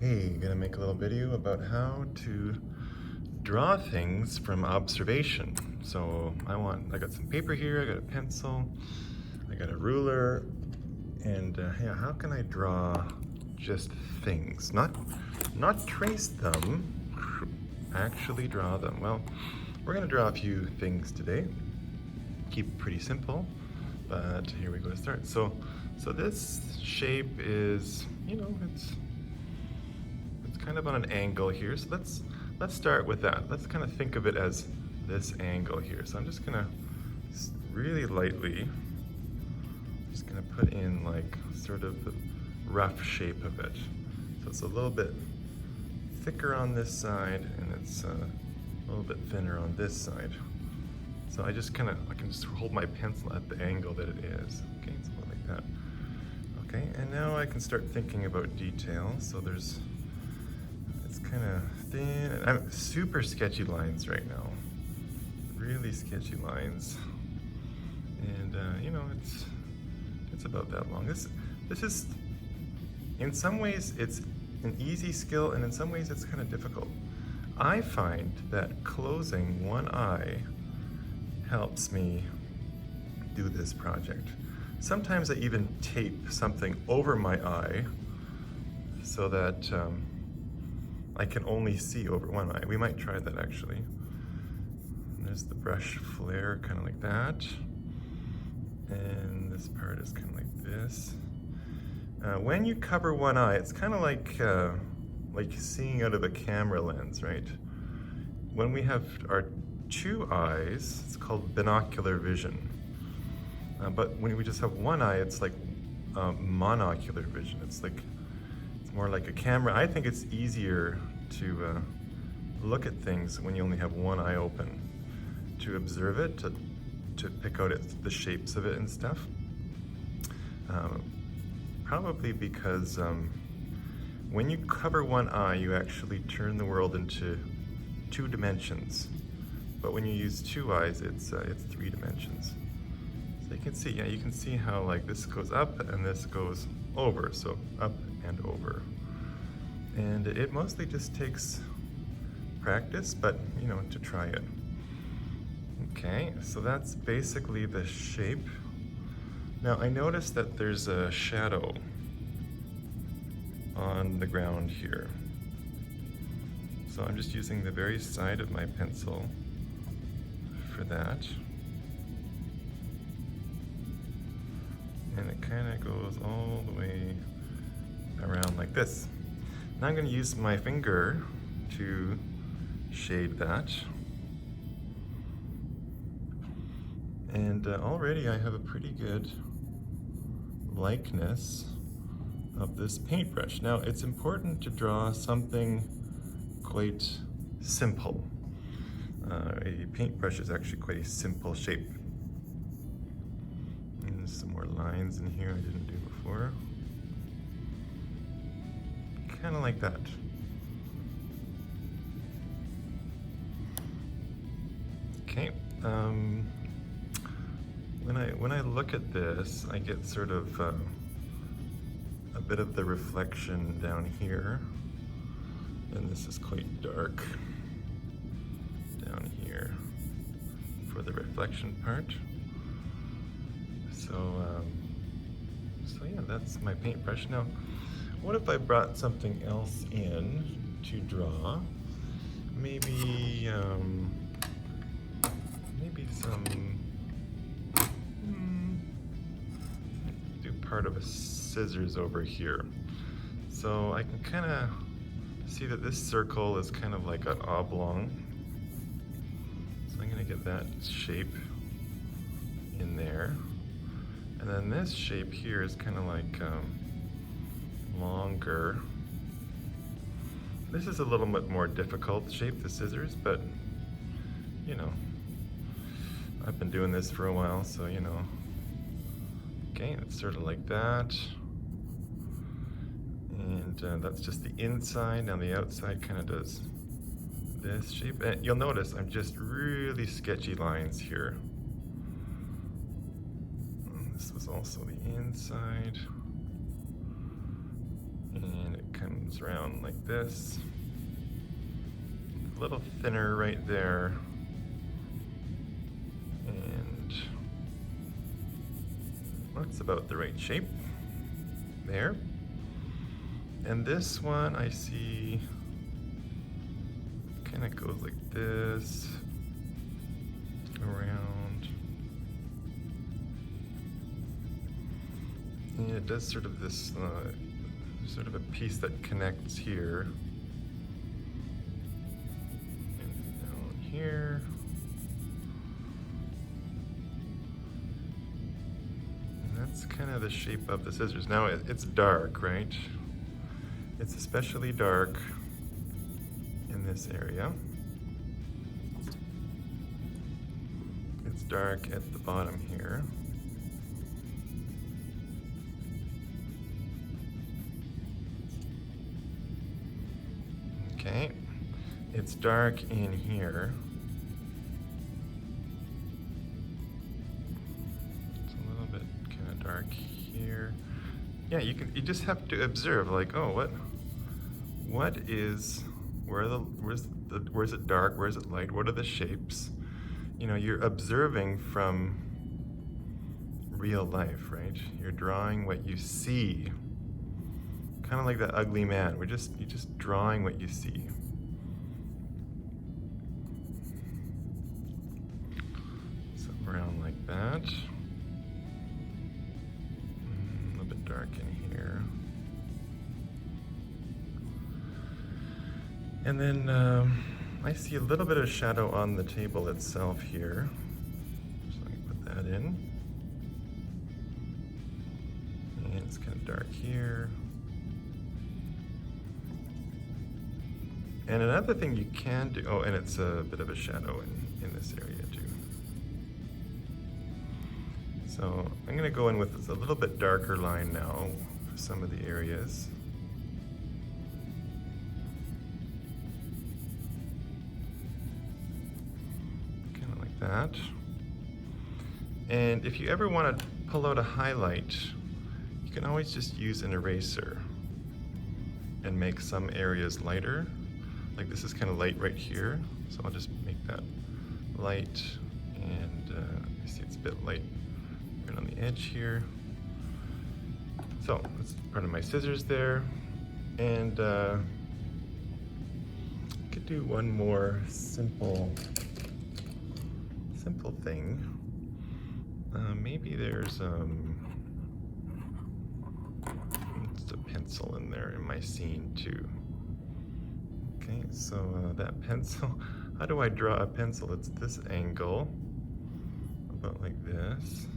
Hey, gonna make a little video about how to draw things from observation. So I got some paper here, I got a pencil, I got a ruler, and yeah, how can I draw just things? Not trace them, actually draw them. Well, we're gonna draw a few things today. Keep it pretty simple, but here we go to start. So this shape is, it's kind of on an angle here. So let's start with that. Let's kind of think of it as this angle here. So I'm just gonna really lightly, just gonna put in like sort of the rough shape of it. So it's a little bit thicker on this side and it's a little bit thinner on this side. So I can just hold my pencil at the angle that it is. Okay, something like that. Okay, and now I can start thinking about detail. So it's kind of thin, and I'm super sketchy lines right now. Really sketchy lines. And it's about that long. This is, in some ways it's an easy skill, and in some ways it's kind of difficult. I find that closing one eye helps me do this project. Sometimes I even tape something over my eye so that I can only see over one eye. We might try that actually. And there's the brush flare, kind of like that. And this part is kind of like this. When you cover one eye, it's kind of like seeing out of a camera lens, right? When we have our two eyes, it's called binocular vision. But when we just have one eye, it's like monocular vision. It's more like a camera. I think it's easier to look at things when you only have one eye open, to observe it, to pick out the shapes of it and stuff. Probably because when you cover one eye, you actually turn the world into 2 dimensions. But when you use 2 eyes, it's 3 dimensions. So you can see how like this goes up and this goes over. So up and over. And it mostly just takes practice, but to try it. Okay, so that's basically the shape. Now I noticed that there's a shadow on the ground here. So I'm just using the very side of my pencil for that. And it kind of goes all the way around like this. Now I'm going to use my finger to shade that. And already I have a pretty good likeness of this paintbrush. Now it's important to draw something quite simple. A paintbrush is actually quite a simple shape. And there's some more lines in here I didn't do before. Kind of like that. Okay. When I look at this, I get sort of a bit of the reflection down here, and this is quite dark down here for the reflection part. So yeah, that's my paintbrush. Now, what if I brought something else in to draw? Maybe some, do part of a scissors over here. So I can kind of see that this circle is kind of like an oblong. So I'm gonna get that shape in there. And then this shape here is kind of like longer. This is a little bit more difficult shape, the scissors, but I've been doing this for a while, so Okay, it's sort of like that. And that's just the inside. Now the outside kind of does this shape. And you'll notice I'm just really sketchy lines here. This was also the inside. And it comes comes around like this. A little thinner right there. And that's about the right shape there. And this one I see kind of goes like this around. And it does sort of this sort of a piece that connects here and down here. And that's kind of the shape of the scissors. Now it's dark, right? It's especially dark in this area. It's dark at the bottom here. Okay, it's dark in here. It's a little bit kind of dark here. Yeah, you just have to observe, like, oh, what is, where's it dark, where's it light, what are the shapes? You know, you're observing from real life, right? You're drawing what you see. Kind of like that ugly man. You're just drawing what you see. So around like that. A little bit dark in here. And then I see a little bit of shadow on the table itself here. So I can put that in. And it's kind of dark here. And another thing you can do, oh, and it's a bit of a shadow in this area too. So I'm gonna go in with a little bit darker line now for some of the areas. Kind of like that. And if you ever want to pull out a highlight, you can always just use an eraser and make some areas lighter. Like this is kind of light right here, so I'll just make that light, and you see it's a bit light right on the edge here. So that's part of my scissors there, and I could do one more simple thing. Maybe there's just a pencil in there in my scene too. Okay, so that pencil, how do I draw a pencil? It's this angle, about like this.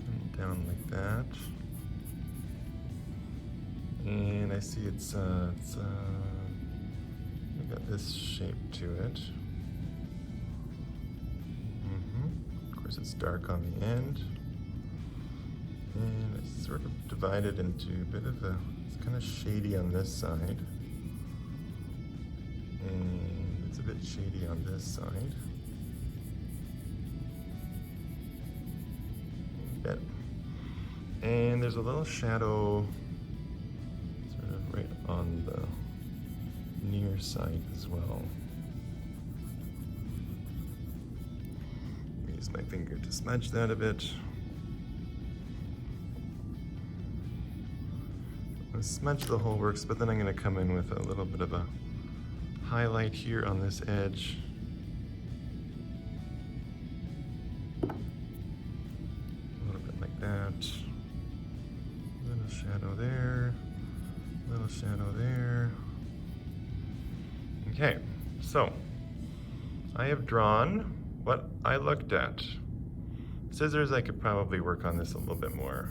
And down like that. And I see it's got this shape to it. Of course it's dark on the end. And it's sort of divided into a bit of it's kind of shady on this side. And it's a bit shady on this side. A bit. And there's a little shadow sort of right on the near side as well. Use my finger to smudge that a bit. Smudge the whole works, but then I'm going to come in with a little bit of a highlight here on this edge. A little bit like that. Little shadow there. Little shadow there. Okay, so I have drawn what I looked at. Scissors, I could probably work on this a little bit more.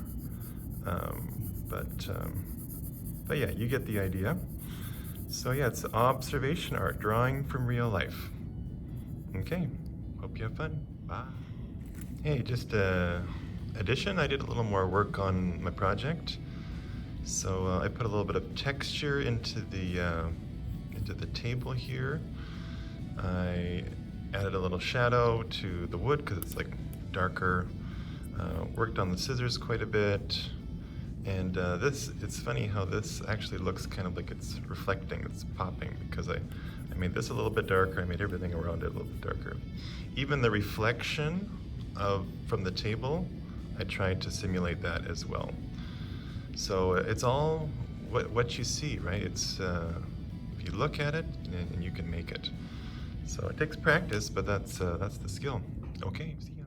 But yeah, you get the idea. So yeah, it's observation art, drawing from real life. Okay, hope you have fun. Bye. Hey, just addition, I did a little more work on my project. So I put a little bit of texture into the table here. I added a little shadow to the wood because it's like darker. Worked on the scissors quite a bit. And it's funny how this actually looks kind of like it's reflecting, it's popping, because I made this a little bit darker, I made everything around it a little bit darker. Even the reflection from the table, I tried to simulate that as well. So it's all what you see, right? It's if you look at it, and you can make it. So it takes practice, but that's the skill. Okay. See you.